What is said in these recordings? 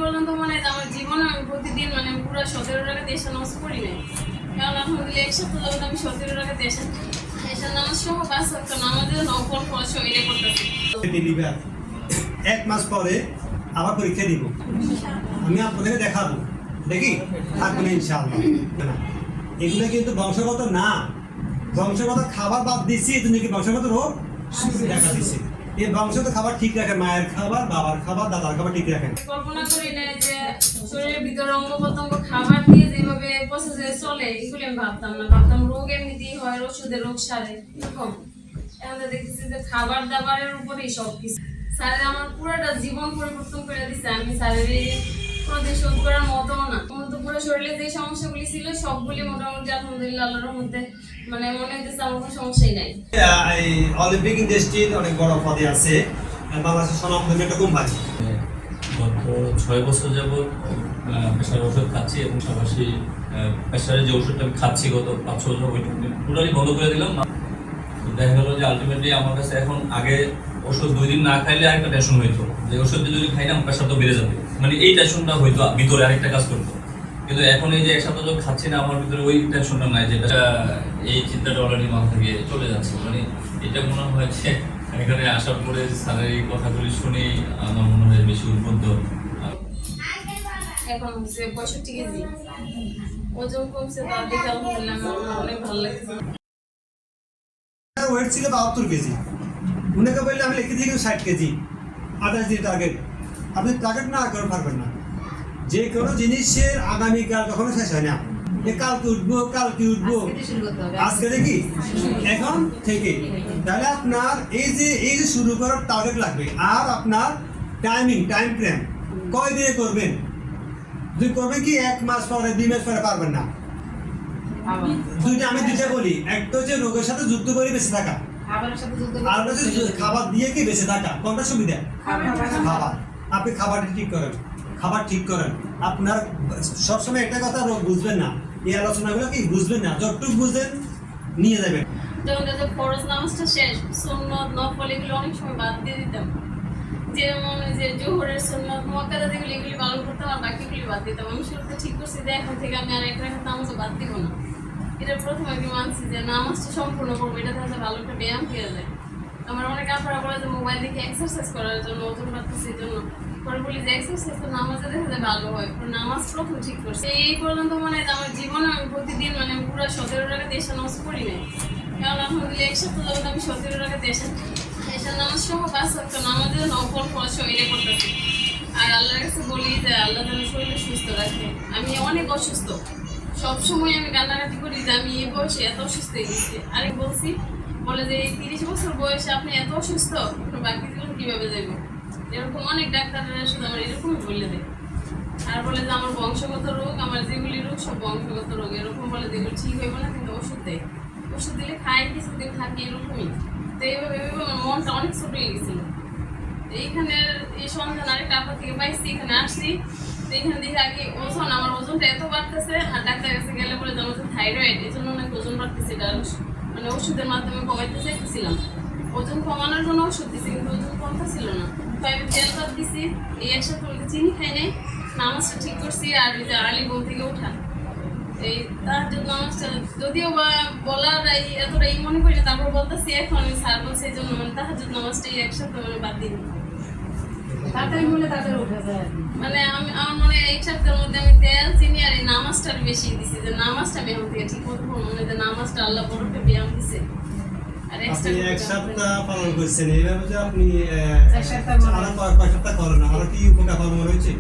পর্যন্ত মনে হয় আমার জীবনে আমি প্রতিদিন মানে পুরো 17 টাকা দেশে নামাজ পড়ি নাই। কারণ আলহামদুলিল্লাহ এক সপ্তাহ যাবত আমি 17 টাকা দেশে নামাজ সহ 5 ওয়াক্ত নামাজের নফল ফরজ সহিলে করতেছি। ডেলিভার 1 মাস পরে আবার পরীক্ষা দিব, আমি আপনাদেরকে দেখাবো, দেখি থাকবে না ইনশাআল্লাহ। এগুলো কিন্তু বংশগত না, বংশগত খাবার বাদ দিচ্ছি, তুমি কি বংশগত রোগ দেখা দিচ্ছে। এই বংশগত খাবার ঠিক রাখেন, মায়ের খাবার, বাবার খাবার, দাদার খাবার ঠিক রাখেন। কল্পনা করি না যে শরীরের ভিতরে অঙ্গ প্রত্যঙ্গ খাবার দিয়ে যেভাবে প্রসেসে চলে, এগুলি আমি ভাবতাম না। ভাবতাম রোগ এমনিতেই হয়, ওষুধে রোগ সারে, এরকম। এখন দেখতেছি যে খাবার দাবারের উপরেই সব কিছু। স্যারের আমার পুরোটা জীবন পরিবর্তন করে দিচ্ছে। আমি স্যারের কোনোদিন শোধ করার মতো না। তো পুরো শরীরে যে সমস্যাগুলি ছিল সবগুলি মোটামুটি আলহামদুলিল্লাহ আল্লাহর মধ্যে মানে মনে হইতেছে আমার কোনো সমস্যাই নাই। অলিম্পিক ইন্ডাস্ট্রির অনেক বড় পদে আছে, বাংলাদেশের স্বনামধন্য একটা কোম্পানি। গত 6 বছর যাবৎ প্রেশারের ওষুধ খাচ্ছি এবং পাশাপাশি প্রেশারের যে ওষুধটা আমি খাচ্ছি গত 5-6 বছর ওইটা টোটালি বন্ধ করে দিলাম। দেখা গেল যে আলটিমেটলি আমার কাছে এখন আগে ওষুধ 2 দিন না খাইলে আরেকটা টেনশন হইতো, যে ওষুধ যদি খাই না প্রেশার তো বেড়ে যাবে, মানে এই টেনশনটা হইতো ভিতরে আরেকটা কাজ করতো। কিন্তু এখন এই যে এক সপ্তাহ যখন খাচ্ছি না, আমার ভিতরে ওই টেনশনটা নাই, যেটা এই চিন্তাটা অলরেডি মাথা থেকে চলে যাচ্ছে। মানে এটা মনে হয় যে এখানে আসার পরে স্যারের এই কথাগুলি শুনে আমার মনে হয় বেশি উদ্বুদ্ধ। এখন হচ্ছে 65 কেজি ওজন কমছে, তার দেখে আলহামদুলিল্লাহ আমার অনেক ভালো লাগছে। ওয়েট ছিল 72 কেজি, উনাকে বললে আমি লিখে দিই 60 কেজি, 28 দিন টার্গেট। আপনি টার্গেট না করে পারবেন না। যে কোনো জিনিসের আগামীকাল কখনো শেষ হয় না। কালকে উঠবো, কালকে উঠবো, আজকে দেখি এখন থেকে। তাহলে আপনার এই যে শুরু করার টার্গেট লাগবে, আর আপনার টাইম ফ্রেম কয় দিয়ে করবেন। যদি করবেন কি 1 মাস পরে, 2 মাস পরে পারবেন না। আমি দুইটা বলি, একটা হচ্ছে রোগের সাথে যুদ্ধ করে বেঁচে থাকা, আর হচ্ছে খাবার দিয়ে কি বেঁচে থাকা। কোনটা সুবিধা? খাবার। আপনি খাবারটা ঠিক করেন। আপনার সবসময় একটা কথা বুঝবেন না, এই আলোচনাগুলো কি বুঝবেন না, যতটুকু বুঝবেন নিয়ে যাবেন। যখন ফরজ নামাজটা শেষ, সুন্নত নফল এগুলো অনেক সময় বাদ দিয়ে দিতাম। যেমন যে জোহরের সুন্নত মুআক্কাদা যেগুলি এগুলি পালন করতাম, আর বাকিগুলি বাদ দিতাম। আমি শুরুতে ঠিক করছি যে এখন থেকে আমি আর এক রাকাত নামাজও বাদ দিব না। এটা প্রথমে আমি মানছি যে নামাজটা সম্পূর্ণ করবো, এটা তাহলে ভালো একটা ব্যায়াম পেয়ে যায়। আমার অনেক আপনারা বলে যে মোবাইল দেখে এক্সারসাইজ করার জন্য, ওজন বাড়তেছে এই জন্য। পরে বলি যে এক্সারসাইজ তো নামাজে দেখা যায় ভালো হয়। নামাজ প্রথম ঠিক করছে। এই পর্যন্ত মনে হয় আমার জীবনে আমি প্রতিদিন মানে পুরো 17 টাকা দেশে নামাজ পড়ি নাই। কারণ আলহামদুলিল্লাহ এক সপ্তাহ যাবত আমি 17 টাকা দেশে নামাজ সহ 5 ওয়াক্ত নামাজের নফল ফরজ সহিলে করতেছি। আর আল্লাহর কাছে বলি যে আল্লাহ যেন শরীরে সুস্থ রাখে। আমি অনেক অসুস্থ, সবসময় আমি কান্নাকাটি করি যে আমি এই বয়সে এত অসুস্থ হয়ে গেছি। আরেক বলছি, বলে যে এই 30 বছর বয়সে আপনি এত অসুস্থ, বাকি জীবন কীভাবে যাইব। এরকম অনেক ডাক্তাররা শুধু আমার এরকমই বলে দেয়। আর বলে যে আমার বংশগত রোগ, আমার যেগুলি রোগ সব বংশগত রোগ, এরকম বলে যে এগুলো ঠিক হইব না, কিন্তু ওষুধ দেয়। ওষুধ দিলে খাই, কিছুদিন থাকি, এরকমই। তো এইভাবে আমার মনটা অনেক ছোট হয়ে গেছিল। এইখানের এই সন্ধান আরেকটা আপনার থেকে পাইছি, এখানে আসছি। তো এইখানে দেখে আগে ওজন, আমার ওজনটা এত বাড়তেছে, আর ডাক্তারের কাছে গেলে বলে যে আমার থাইরয়েড, এই জন্য অনেক ওজন বাড়তেছে। এটা মানে ওষুধের মাধ্যমে কমাইতে চাইতেছিলাম। ওজন কমানোর জন্য ওষুধ দিছি, কিন্তু ওজন কমতে ছিল না। তো আমি তেল বাদ দিছি, এই একসাথে চিনি খাই নাই, নামাজটা ঠিক করছি। আর ওই যে আর্লি ঘুম থেকে ওঠা, এই তাহাজ্জুদ নামাজটা যদিও বা বলার এতটাই মনে করি না, তারপর বলতেছি এখন আমি স্যার বলছে এই জন্য মানে তাহাজ্জুদ নামাজটাই একসাথে মানে বাদ দিই। মানে আমার মনে হয় এই সপ্তাহের মধ্যে আমি তেল চিনি আর এই নামাজটার বেশি দিছি, যে নামাজটা আমি এখন থেকে ঠিক মতো মানে যে নামাজটা আল্লাহ বড় একটা ব্যায়াম দিছে। আপনি 1 সপ্তাহ পালন করছেন, এইভাবে যে আপনি কয় সপ্তাহ করেন, আর কি উপকার পালন হয়েছে?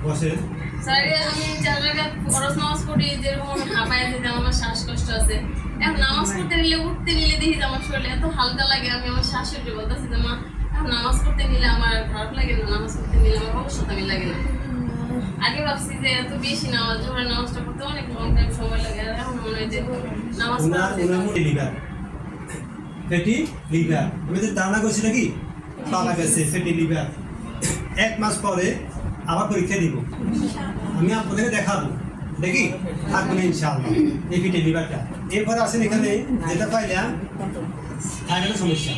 বসে স্যার আমি 4 রাকাত ফরজ নামাজ পড়ি, যেরকম হাঁপায় যেতে আমার শ্বাসকষ্ট আছে। এখন নামাজ পড়তে নিলে, উঠতে নিলে দেখি যে আমার শরীরে এত হালকা লাগে। আমি আমার শাশুড়ি বলতেছি যে মা নামাজ পড়তে নিলে আমার খারাপ লাগে না, নামাজ পড়তে নিলে আমার অবশ্যই লাগে না। আগে ভাবছি যে এত বেশি নামাজ, জোহরের নামাজটা পড়তে অনেক লং টাইম সময় লাগে, আর এখন মনে হয় যে নামাজ ফ্যাটি লিভার আমি তো ধারণা করছি নাকি পাওয়া গেছে ফ্যাটি লিভার। 1 মাস পরে আবার পরীক্ষা দিব, আমি আপনাদেরকে দেখাবো, দেখি থাকবে না ইনশাআল্লাহ এই ফ্যাটি লিভারটা। এরপর আসেন এখানে যেটা পাইলাম থাইরয়েডের সমস্যা।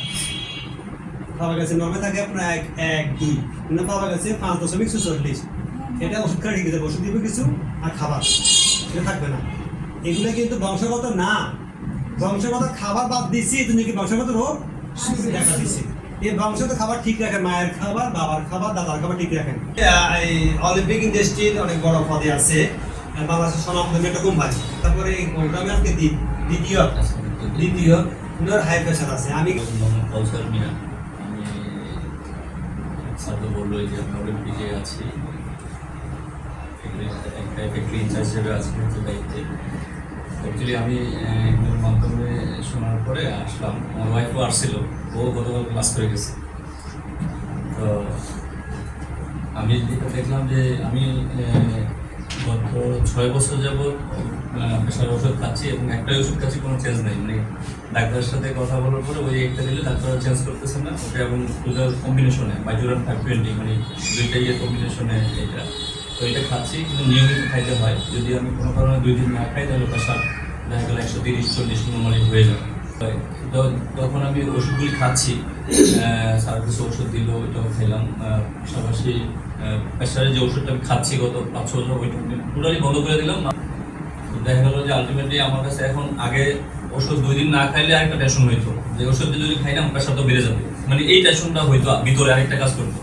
পাওয়া গেছে নর্মে থাকে আপনার 1-2, কিন্তু পাওয়া গেছে 5.46। এটা ওষুধ খাওয়া ঠিক আছে, ওষুধ দিবে কিছু আর খাবার এটা থাকবে না। এগুলো কিন্তু বংশগত না, বংশগত খাবার বাদ দিচ্ছি, তুমি কি বংশগত রোগ দেখা দিচ্ছি। এই বংশগত খাবার ঠিক রাখেন, মায়ের খাবার, বাবার খাবার, দাদার খাবার ঠিক রাখেন। অলিম্পিক ইন্ডাস্ট্রির অনেক বড় পদে আছে বাংলাদেশের স্বনামধন্য একটা কোম্পানি। তারপরে এই প্রোগ্রামে আজকে দ্বিতীয় ওনার হাই প্রেশার আছে। আমি কাউসার মিয়া, আমি স্যার তো বললো যে আমি অলিম্পিকে আছি, একটা ফ্যাক্টরি ইনচার্জ হিসেবে আছি দায়িত্বে। অ্যাকচুয়ালি আমি একদম মাধ্যমে শোনার পরে আসলাম, আমার ওয়াইফও আসছিল, ও গতকাল ক্লাস করে গেছে। তো আমি যেটা দেখলাম যে আমি গত 6 বছর যাবৎ প্রেশার ওষুধ খাচ্ছি এবং একটাই ওষুধ খাচ্ছি, কোনো চেঞ্জ নেই। মানে ডাক্তারের সাথে কথা বলার পরে ওই একটা দিলে ডাক্তাররা চেঞ্জ করতেছে না ওটা, এবং দুটার কম্বিনেশনে বাইজুরান 520, মানে দুইটাই কম্বিনেশনে এটা। তো এটা খাচ্ছি, কিন্তু নিয়মিত খাইতে হয়। যদি আমি কোনো কারণে 2 দিন না খাই তাহলে প্রেশার দেখা গেলো 130-140 নর্মালি হয়ে যায়। তো তখন আমি ওষুধগুলি খাচ্ছি, স্যার কিছু ওষুধ দিল, ওইটাও খেলাম। পাশাপাশি প্রেশারের যে ওষুধটা আমি খাচ্ছি গত 5-6 বছর, ওইটা আমি টোটালি বন্ধ করে দিলাম। দেখা গেলো যে আলটিমেটলি আমার কাছে এখন আগে ওষুধ 2 দিন না খাইলে আরেকটা টেনশন হইতো, যে ওষুধ যদি খাই না প্রেশার তো বেড়ে যাবে, মানে এই টেনশনটা হইতো ভিতরে আরেকটা কাজ করতো।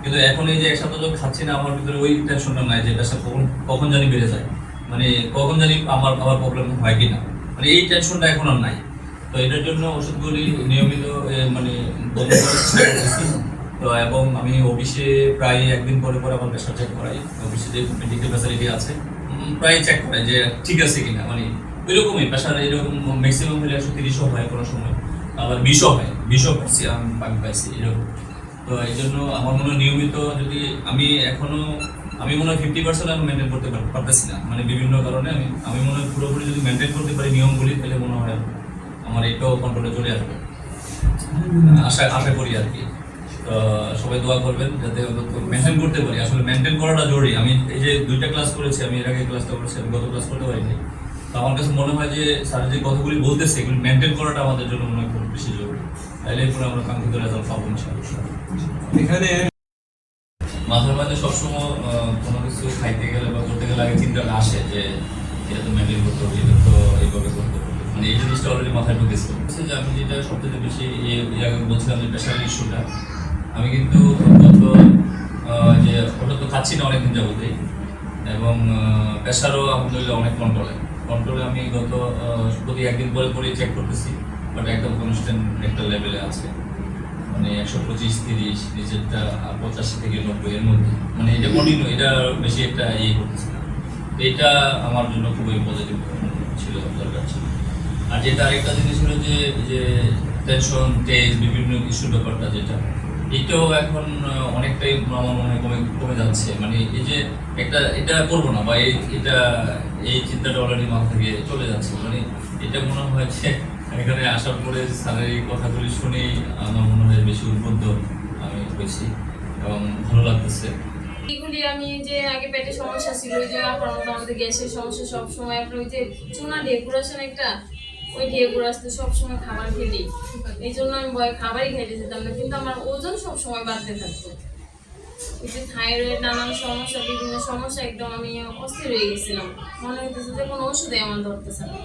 কিন্তু এখন এই যে 1 সপ্তাহ যখন খাচ্ছি না, আমার ভিতরে ওই টেনশনটা নাই যে প্রেশার কখন জানি বেড়ে যায়, মানে কখন জানি আমার আবার প্রবলেম হয় কিনা, মানে এই টেনশনটা এখন আর নাই। তো এটার জন্য ওষুধগুলি নিয়মিত মানে বন্ধ করেছি। তো এবং আমি অফিসে প্রায় একদিন পরে পরে আমার প্রেশার চেক করাই, অফিসে যে মেডিকেল ফ্যাসিলিটি আছে প্রায় চেক করাই যে ঠিক আছে কিনা, মানে ওইরকমই প্রেশার এরকম ম্যাক্সিমাম হলে 130ও হয় কোনো সময়, আবার 20ও হয়, 20ও পাচ্ছি আমি পাইছি এরকম। তো এই জন্য আমার মনে হয় নিয়মিত যদি আমি মনে হয় 50% আমি মেনটেন করতে পারতেছি না, মানে বিভিন্ন কারণে আমি মনে হয় পুরোপুরি যদি মেনটেন করতে পারি নিয়মগুলি, তাহলে মনে হয় আমার এটাও কন্ট্রোলে চলে আসবে, আশা করি আর কি। তো সবাই দোয়া করবেন যাতে মেনটেন করতে পারি, আসলে মেনটেন করাটা জরুরি। আমি এই যে 2টা ক্লাস করেছি, আমি এর আগে ক্লাসটা করেছি, আমি গত ক্লাস করতে পারিনি। তো আমার কাছে মনে হয় যে স্যার যে কথাগুলি বলতেছে এগুলি মেনটেন করাটা আমাদের জন্য মনে হয় খুব বেশি জরুরি, তাহলে এরপরে আমরা কাঙ্ক্ষিত রেজাল্ট পাবো ইনশাআল্লাহ। এখানে মাথার মাঝে সবসময় কোনো কিছু খাইতে গেলে বা করতে গেলে আগে চিন্তাটা আসে যে এটা তো মেনটেন করতে হবে, এটা তো এইভাবে করতে হবে, মানে এই জিনিসটা অলরেডি মাথায় ঢুকেছে। যে আমি যেটা সবথেকে বেশি আগে বলছিলাম যে প্রেশার ইস্যুটা, আমি কিন্তু গত যে ওটা তো খাচ্ছি না অনেকদিন যাবতেই, এবং প্রেশারও আলহামদুলিল্লাহ অনেক কন্ট্রোলে আমি গত প্রতি একদিন পরে চেক করতেছি, বাট একদম কনস্ট্যান্ট একটা লেভেলে আছে, মানে 125-30, নিজেরটা 85 থেকে 90 এর মধ্যে, মানে এটা কন্টিনিউ, এটা বেশি একটা করতেছে না। তো এটা আমার জন্য খুবই পজিটিভ ছিল, দরকার ছিল। আর যেটা আরেকটা জিনিস হলো যে টেনশন, টেস্ট, বিভিন্ন ইস্যুর ব্যাপারটা, যেটা এটাও এখন অনেকটাই আমার মনে হয় কমে যাচ্ছে, মানে এই যে এটা করবো না বা এই চিন্তাটা অলরেডি মাথা থেকে চলে যাচ্ছে, মানে এটা মনে হয় যে এখানে আসার পরে স্যারের এই কথাগুলি শুনেই আমার মনে হয় বেশি উদ্বুদ্ধ আমি হয়েছি এবং ভালো লাগতেছে। এগুলি আমি যে আগে পেটে সমস্যা ছিল, ওই যে আপনার মতো আমাদের গ্যাসের সমস্যা সব সময়, আপনার ওই যে চুনা ঢেকুরাছেন একটা, ওই ঢেকুরাতে সবসময় খাবার খেলি, এই জন্য আমি খাবারই খাইতে যেতাম না, কিন্তু আমার ওজন সবসময় বাড়তে থাকতো। ওই যে থাইরয়েড, নানান সমস্যা, বিভিন্ন সমস্যা, একদম আমি অস্থির হয়ে গেছিলাম, মনে হইতেছে যে কোনো ওষুধে আমার ধরতেছে না।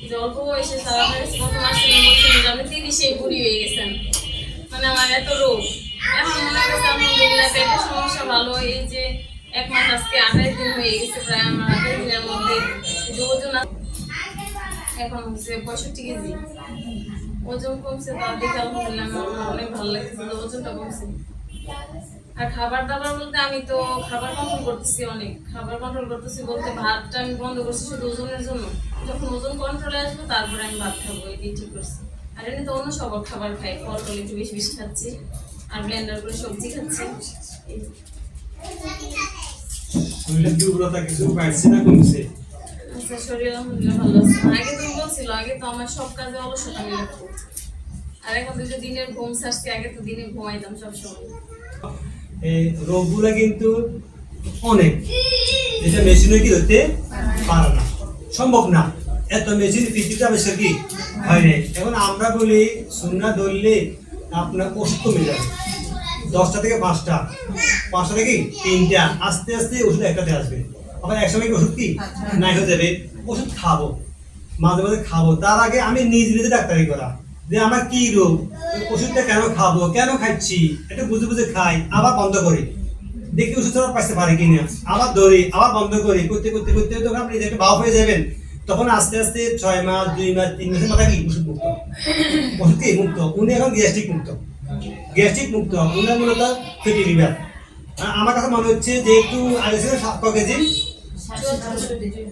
যে অল্প বয়সে সারা কত মাস বলছেন যে আপনি 30-এ বুড়ি হয়ে গেছেন, মানে আমার এত রোগ। এখন মনে হচ্ছে আলহামদুলিল্লাহ পেটের সমস্যা ভালো, এই যে 1 মাস আজকে 28 দিন হয়ে গেছে প্রায়, আমার 28 দিনের মধ্যে যে ওজন এখন হচ্ছে 65 কেজি, ওজন কমছে, তার দেখে আলহামদুলিল্লাহ আমার অনেক ভালো লাগছে যে ওজনটা কমছে। আর খাবার দাবার বলতে আমি তো খাবার কন্ট্রোল করতেছি, অনেক খাবার কন্ট্রোল করতেছি বলতে ভাতটা আমি বন্ধ করছি শুধু ওজনের জন্য, যখন ওজন কন্ট্রোলে আসবে তারপরে আমি ভাত খাবো, এটাই ঠিক করছি। আর এমনি তো অন্য সব খাবার খাই, ফল টল একটু বেশি বেশি খাচ্ছি, আর ব্লেন্ডার করে সবজি খাচ্ছি। কিছু বাড়ছে না কমছে? আচ্ছা, শরীর আলহামদুলিল্লাহ ভালো আছে। আগে তুমি বলছিল আগে তো আমার সব কাজে অলসতা আমি লাগতো, আর এখন তো দিনের ঘুম ছাড়ছি, আগে তো দিনে ঘুমাইতাম সবসময়। এই রোগগুলা কিন্তু অনেক, এটা মেশিনে কি হতে পারে না, সম্ভব না, এত মেশিন পৃথিবীতে আবিষ্কার কি হয়নি। এখন আমরা বলি সুন্নাহ ধরলে আপনার ওষুধ কমে যাবে 10টা থেকে 5টা, 5টা থেকে 3টা, আস্তে আস্তে ওষুধ একটাতে আসবে। আবার একসময় কি ওষুধ কি নাই হয়ে যাবে। ওষুধ খাবো, মাঝে মাঝে খাবো। তার আগে আমি নিজে ডাক্তারি করা, যে আমার কি রোগ, ওষুধটা কেন খাবো, কেন খাচ্ছি, এটা বুঝে বুঝে খাই, আবার বন্ধ করি, দেখি ওষুধ ছাড়া পাইতে পারি কিনা, আবার ধরি, আবার বন্ধ করি, করতে করতে করতে তখন আপনি একটা ভাব হয়ে যাবেন। তখন আস্তে আস্তে 6 মাস, 2 মাস, 3 মাসের মাথায় কি ওষুধ মুক্ত, ওষুধ কি মুক্ত। উনি এখন গ্যাস্ট্রিক মুক্ত, গ্যাস্ট্রিক মুক্ত। উনার মূলত ফ্যাটি লিভার। আমার কাছে মনে হচ্ছে যে একটু আগে ছিল 7 কেজি,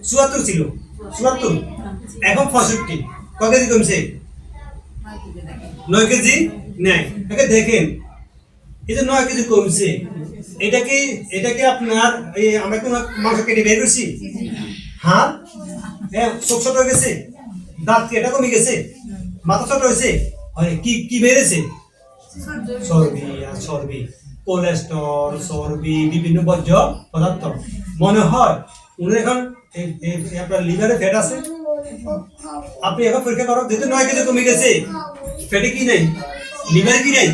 74 ছিল, 74, এখন 65। ক কেজি কমছে? 9 কেজি নেয়। একে দেখেন, এই যে 9 কেজি কমছে, এটা কি আপনার এই আমরা কোন মাংস কেটে বের করছি? হ্যাঁ, চোখ ছোট হয়ে গেছে, দাঁত কি এটা কমে গেছে, মাথা ছোট হয়েছে, কি কি বেড়েছে? চর্বি আর চর্বি, কোলেস্ট্রল, চর্বি, বিভিন্ন বর্জ্য পদার্থ। মনে হয় উনি এখন আপনার লিভারে ফ্যাট আছে। আপনি এখন পরীক্ষা করো, যেহেতু 9 কেজি কমে গেছে, ফ্যাটে কি নাই, লিভারে কি নাই,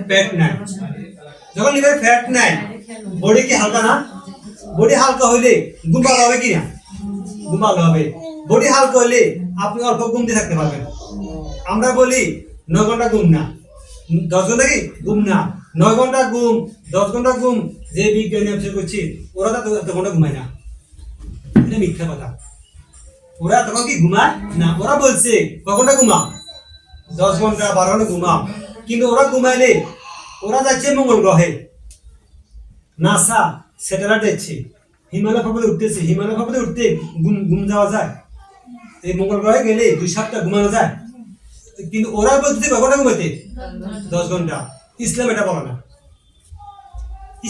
ফ্যাট নাই। যখন লিভারে ফ্যাট নাই, বডি কি হালকা না? বডি হালকা হইলে ঘুম ভালো হবে কি না? ঘুম ভালো হবে। বডি হালকা হইলে আপনি অল্প ঘুম দিয়ে থাকতে পারবেন। আমরা বলি 9 ঘন্টা ঘুম না, 10 ঘন্টা কি ঘুম না, 9 ঘন্টা ঘুম, 10 ঘন্টা ঘুম। যে বিজ্ঞানী অবসর করছি, ওরা তো এত ঘন্টা ঘুমায় না, এটা মিথ্যা কথা। ওরা তখন কি ঘুমায় না, ওরা বলছে কখনটা ঘুমাও, 10 ঘন্টা 12 ঘন্টা ঘুমাও। কিন্তু ওরা ঘুমাইলে ওরা যাচ্ছে মঙ্গল গ্রহে, নাসা স্যাটেলাইট যাচ্ছে, হিমালয় পর্বতে উঠতেছে, হিমালয় পর্বতে উঠতে ঘুম যাওয়া যায়। এই মঙ্গল গ্রহে গেলে 2 সপ্তাহ ঘুমানো যায়। কিন্তু ওরা বলতে কখনটা ঘুমাইতে 10 ঘন্টা। ইসলাম এটা বলে না।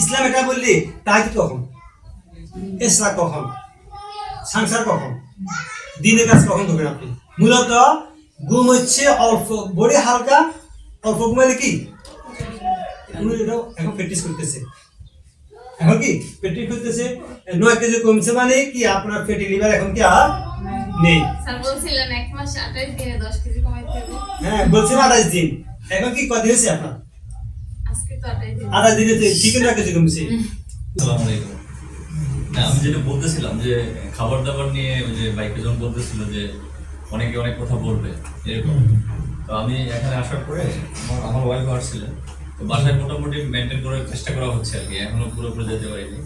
ইসলাম এটা বললে তাই কখন, এসরা কখন, সংসার কখন, দিনের কাজ কখন করবেন আপনি? মূলত ঘুম হচ্ছে অল্প, বডি হালকা, অল্প ঘুমাইলে কি উনি এটাও এখন প্র্যাকটিস করতেছে। এখন কি প্র্যাকটিস করতেছে, 9 কেজি কমছে মানে কি আপনার ফ্যাটি লিভার এখন কি আর নেই। স্যার বলছিলেন 1 মাস 28 দিনে 10 কেজি কমাইতে হবে। হ্যাঁ বলছেন 28 দিন, এখন কি কত হয়েছে আপনার? আজকে তো 28 দিন। 28 দিনে ঠিক 9 কেজি কমছে। আসসালামু আলাইকুম। না, আমি যেটা বলতেছিলাম যে খাবার দাবার নিয়ে, ওই যে বাইকে যখন বলতেছিল যে অনেকে অনেক কথা বলবে এরকম, তো আমি এখানে আসার পরে আমার ওয়াইফ আসছিলেন, তো বাসায় মোটামুটি মেনটেন করার চেষ্টা করা হচ্ছে আর কি, এখনো পুরোপুরি যেতে পারিনি।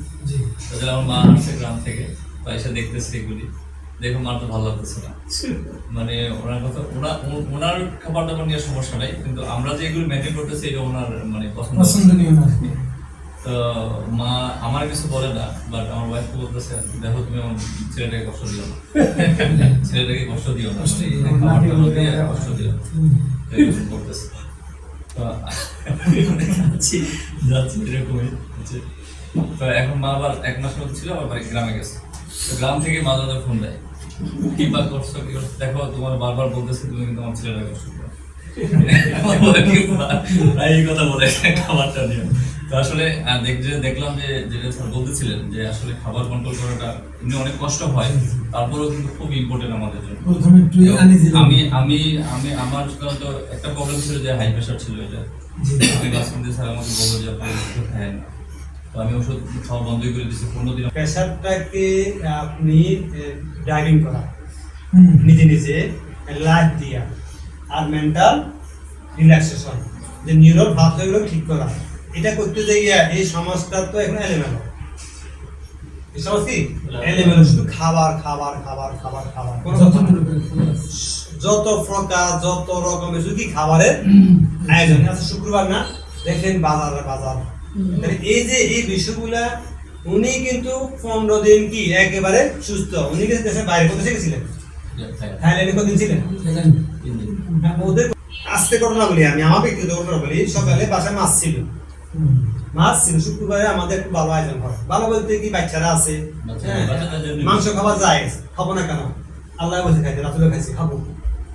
তাহলে আমার মা আসছে গ্রাম থেকে, তো এসে দেখতেছে এগুলি, দেখো মার তো ভালো লাগতেছে না। মানে ওনার কথা, ওনার খাবার দাবার নিয়ে সমস্যা নাই, কিন্তু আমরা যে এগুলো মেনটেন করতেছি এটা ওনার মানে পছন্দনীয় না। তো মা আমার কিছু বলে না, বাট আমার ওয়াইফকে বলতেছে দেখো তুমি আমার ছেলেটাকে কষ্ট দিও না, ছেলেটাকে কষ্ট দিও না, খাবার দিয়ে কষ্ট দিও না, করতেছে। তো যাচ্ছি এরকমই হচ্ছে। তো এখন মা আবার 1 মাস মতো ছিল, আবার গ্রামে গেছে। তো গ্রাম থেকে মা দাদা ফোন দেয়, কি বা করছো, কি করছো, দেখো তোমার বারবার বলতেছে তুমি কিন্তু আমার ছেলেটাকে কষ্ট দিও। এই কথা বলে খাবারটা নিয়ে। তো আসলে দেখলাম যে যেটা স্যার বলতেছিলেন যে আসলে খাবার কন্ট্রোল করাটা এমনি অনেক কষ্ট হয়, তারপরেও কিন্তু খুব ইম্পর্টেন্ট আমাদের জন্য। আমি আমি আমি আমার তো একটা প্রবলেম ছিল যে হাই প্রেশার ছিল, এটা স্যার আমাকে বললো যে আপনি ওষুধ খায় না, তো আমি ওষুধ খাওয়া বন্ধই করে দিচ্ছি 15 দিন। প্রেশারটাকে আপনি ড্রাইভিং করা নিজে নিজে লাইফ দিয়া, আর মেন্টাল রিল্যাক্সেশন, যে নিউরাল পাথওয়েগুলো ঠিক করা, এটা করতে যাইয়া এই সমাজটা তো এখন এলোমেলো। এই সমাজ কি এলোমেলো, শুধু খাবার খাবার খাবার খাবার খাবার, যত প্রকার যত রকমের শুধু কি খাবারের আয়োজন। আচ্ছা শুক্রবার না, দেখেন বাজার বাজার, এই যে এই বিষয়গুলা উনি কিন্তু 15 দিন কি একেবারে সুস্থ। উনি কিন্তু দেশের বাইরে কোথায় গেছিলেন? থাইল্যান্ডে কতদিন ছিলেন? ওদের আজকে ঘটনা বলি, আমি আমার ব্যক্তিগত ঘটনা বলি। সকালে বাসায় মাছ ছিল, শুক্রবারে আমাদের একটু ভালো আয়োজন হয়। ভালো বলতে কি বাচ্চারা আছে, মাংস খাবার যায়, খাবো না কেন, আল্লাহ বলছে খাইতে, রাতুলে খাইছি, খাবো।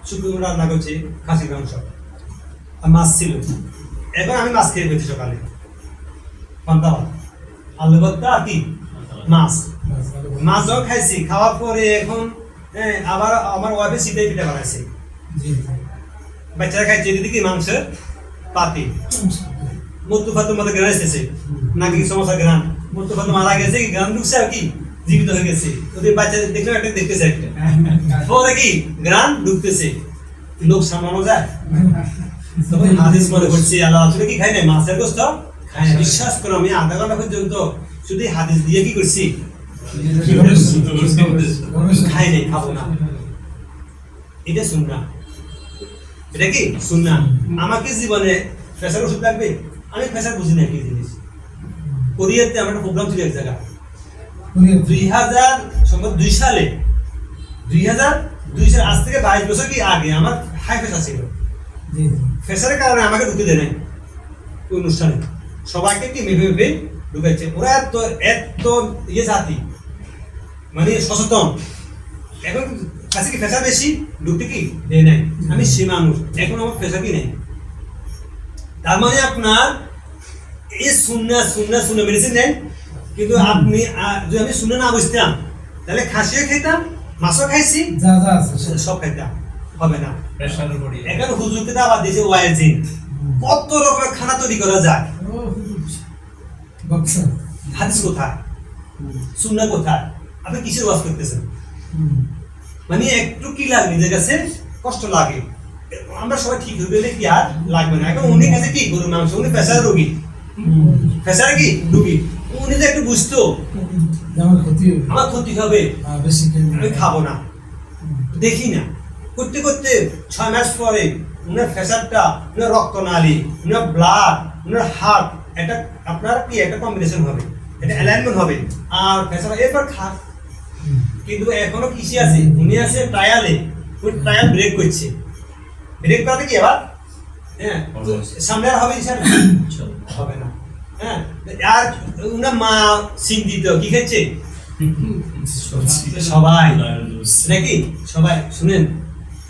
শুক্রবার রান্না করছি খাসির মাংস আর মাছ ছিল। এখন আমি মাছ খেয়ে ফেলছি সকালে, পান্তা ভাত, আলু ভর্তা আর কি মাছ যখন খাইছি, খাওয়ার পরে এখন আবার আমার ওয়াইফে শীতের পিঠা বানাইছে, বাচ্চারা খাইছে, এদিকে মাংস পাতি মুস্তফাতুর মধ্যে গ্রান এসেছে নাকি সমস্যা গ্রান মুস্তফাতু মারা গেছে কি গ্রান ঢুকছে আর কি জীবিত হয়ে গেছে ওদের বাচ্চা দেখলে একটা দেখতেছে একটা ওরা কি গ্রান ঢুকতেছে লোক সামলানো যায় তখন হাদিস মনে করছি আল্লাহ রাসূল কি খাই নাই মাছের গোশত খাই না বিশ্বাস করো আমি আধা ঘন্টা পর্যন্ত শুধু এই হাদিস দিয়ে কি করছি খাই নাই খাবো না এটা সুন্নাহ এটা কি সুন্নাহ আমাকে জীবনে প্রেসার ওষুধ লাগবে আমি প্রেসার বুঝি না কি জিনিস কোরিয়াতে আমার একটা প্রোগ্রাম ছিল এক জায়গায় 2002 সালে 2002 সাল আজ থেকে 22 বছর কি আগে আমার হাই প্রেসার ছিল প্রেসারের কারণে আমাকে ঢুকে দেয় নাই ওই অনুষ্ঠানে সবাইকে কি মেপে ঢুকাচ্ছে ওরা এত ইয়ে জাতি মানে সচেতন এখন কাছে কি প্রেসার বেশি ঢুকতে কি দেয় নাই আমি সে মানুষ এখন আমার প্রেসার কি নেই তার মানে আপনার এই শূন্য মেডিসিন নেন কিন্তু আপনি যদি আমি শুনে না বুঝতাম তাহলে খাসিও খেতাম মাছও খাইছি সব খাইতাম হবে না এখন হুজুরকে দাওয়াত দিয়েছে ওয়াইজিন কত রকমের খানা তৈরি করা যায় হাদিস কোথায় সুন্নাহ কোথায় আপনি কিসের ওয়াজ করতেছেন মানে একটু কি লাগে নিজের কাছে কষ্ট লাগে আমরা সবাই ঠিক হয়ে গেলে কি আর লাগবে না এখন উনি কাছে কি গরুর মাংস উনি প্রেসার রোগী প্রেসার কি রোগী উনি তো একটু বুঝতো আমার ক্ষতি হবে আমি খাবো না দেখি না করতে করতে 6 মাস পরে উনার প্রেসারটা উনার রক্তনালী উনার ব্লাড উনার হার্ট এটা আপনার কি একটা কম্বিনেশন হবে এটা অ্যালাইনমেন্ট হবে আর প্রেসার এরপর খাস কিন্তু এখনো কিসে আছে উনি আছে ট্রায়ালে ওই ট্রায়াল ব্রেক করছে ব্রেক করাতে কি আবার হ্যাঁ সামনে আর হবে ইনশাআল্লাহ হবে না হ্যাঁ আর উনার মা সিং দিত কি খেয়েছে সবাই নাকি সবাই শুনেন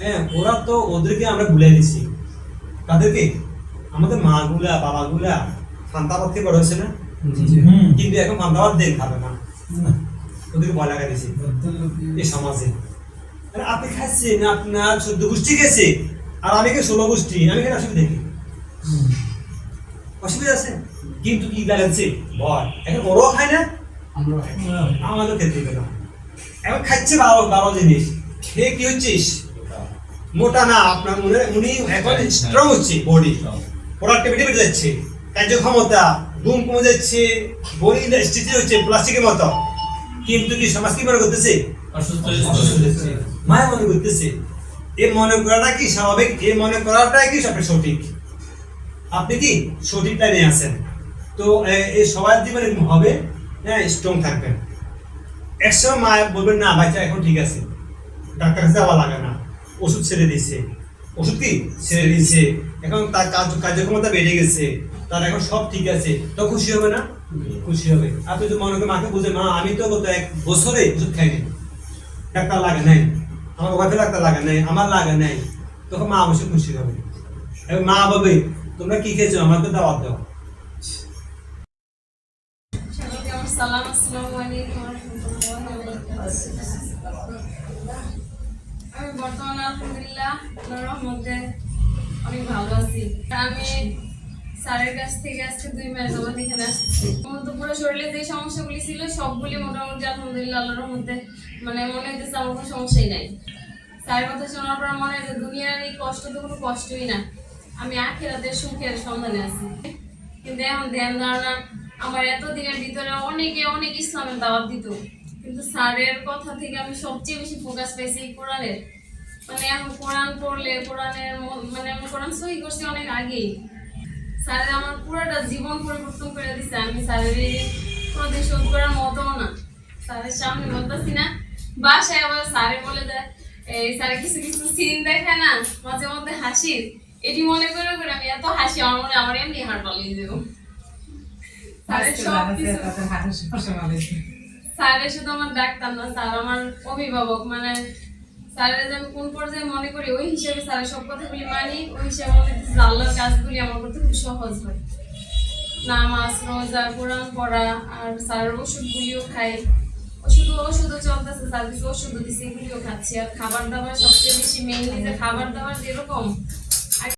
হ্যাঁ ওরা তো ওদেরকে আমরা ভুলে দিচ্ছি তাদেরকে আমাদের মা গুলা বাবা গুলা ফান্তাবাদ থেকে বড় হয়েছে না কিন্তু এখন ফান্তাবাদ দেন খাবে না ওদেরকে ভয় লাগা দিয়েছি এই সমাজে আপনি খাচ্ছেন আপনার 14 গোষ্ঠী গেছে আর আমি কে 16 গোষ্ঠী আমি কেন অসুবিধা কি অসুবিধা আছে কিন্তু কি লাগাচ্ছে ভয় এখন ওরাও খায় না আমারও খেতে হবে না এখন খাচ্ছে ভালো জিনিস খেয়ে কি হচ্ছিস মোটা না আপনার উনি এখন স্ট্রং হচ্ছে বডি প্রোডাক্টিভিটি বেড়ে যাচ্ছে কার্যক্ষমতা ঘুম কমে যাচ্ছে বডি স্টিচি হচ্ছে প্লাস্টিকের মতো কিন্তু কি সমাজ কি মনে করতেছে মায়া মনে করতেছে এই মনে করাটা কি স্বাভাবিক এই মনে করাটাই কি সবচেয়ে সঠিক আপনি কি সঠিক লাইনে আছেন তো এই সবার জীবনে হবে হ্যাঁ স্ট্রং থাকবেন একসময় মা বলবেন না বাচ্চা এখন ঠিক আছে ডাক্তার কাছে যাওয়া লাগে না ওষুধ ছেড়ে দিয়েছে ওষুধ কি ছেড়ে দিয়েছে এখন তার কার্যক্ষমতা বেড়ে গেছে তার এখন সব ঠিক আছে তো খুশি হবে না খুশি হবে আপনি যদি মনে করেন মাকে বুঝে মা আমি তো গত 1 বছরে ওষুধ খাইনি ডাক্তার লাগে নাই আমার ওয়াইফে ডাক্তার লাগে নাই আমার লাগে নাই তখন মা অবশ্যই খুশি হবে এবং মা বলবে তোমরা কি খেয়েছো আমাকে দাওয়াত দাও সালাম আসসালামু আলাইকুম ওয়া রাহমাতুল্লাহি ওয়া বারাকাতুহু আমি বর্তমানে আলহামদুলিল্লাহ আল্লাহর রহমতে অনেক ভালো আছি আমি স্যারের কাছ থেকে আজকে 2 মাস যাবত এখানে আসছি মূলত পুরো শরীরে যে সমস্যাগুলি ছিল সবগুলি মোটামুটি আলহামদুলিল্লাহ আল্লাহর রহমতে মানে মনে হইতেছে আমার কোনো সমস্যাই নাই স্যারের কথা শোনার পর মনে হয় যে দুনিয়ার এই কষ্ট তো কোনো কষ্টই না আমি আখিরাতের সুখের সন্ধানে আছি কিন্তু এখন ধ্যান ধারণা আমার এত দিনের ভিতরে অনেক ইসলামের দাওয়াত দিত কিন্তু স্যারের কথা থেকে আমি সবচেয়ে বেশি ফোকাস পাইছি কোরআনের মানে এখন কোরআন পড়লে কোরআনের মানে আমি কোরআন সহি করছি অনেক আগেই স্যারের আমার পুরোটা জীবন পরিবর্তন করে দিচ্ছে আমি স্যারের কোনোদিন শোধ করার মতো না স্যারের সামনে বলতেছি না বাসায় আবার স্যারে বলে দেয় এই স্যারে কিছু সিন দেখায় না মাঝে মধ্যে হাসির এটি মনে করে আমি এত হাসি আমার মনে আমার এমনি হাড় পালিয়ে দেবো স্যারের শুধু আমার ডাক্তার না স্যার আমার অভিভাবক মানে স্যারের যে আমি কোন পর্যায়ে মনে করি ওই হিসেবে স্যারের সব কথাগুলি মানি ওই হিসেবে মনে হচ্ছে আল্লাহর কাজগুলি আমার করতে খুব সহজ হয় নামাজ রোজা কোরআন পড়া আর স্যারের ওষুধগুলিও খাই ওষুধও চলতেছে স্যার কিছু ওষুধও দিচ্ছে এগুলিও খাচ্ছি আর খাবার দাবার সবচেয়ে বেশি মেইনলি যে খাবার দাবার যেরকম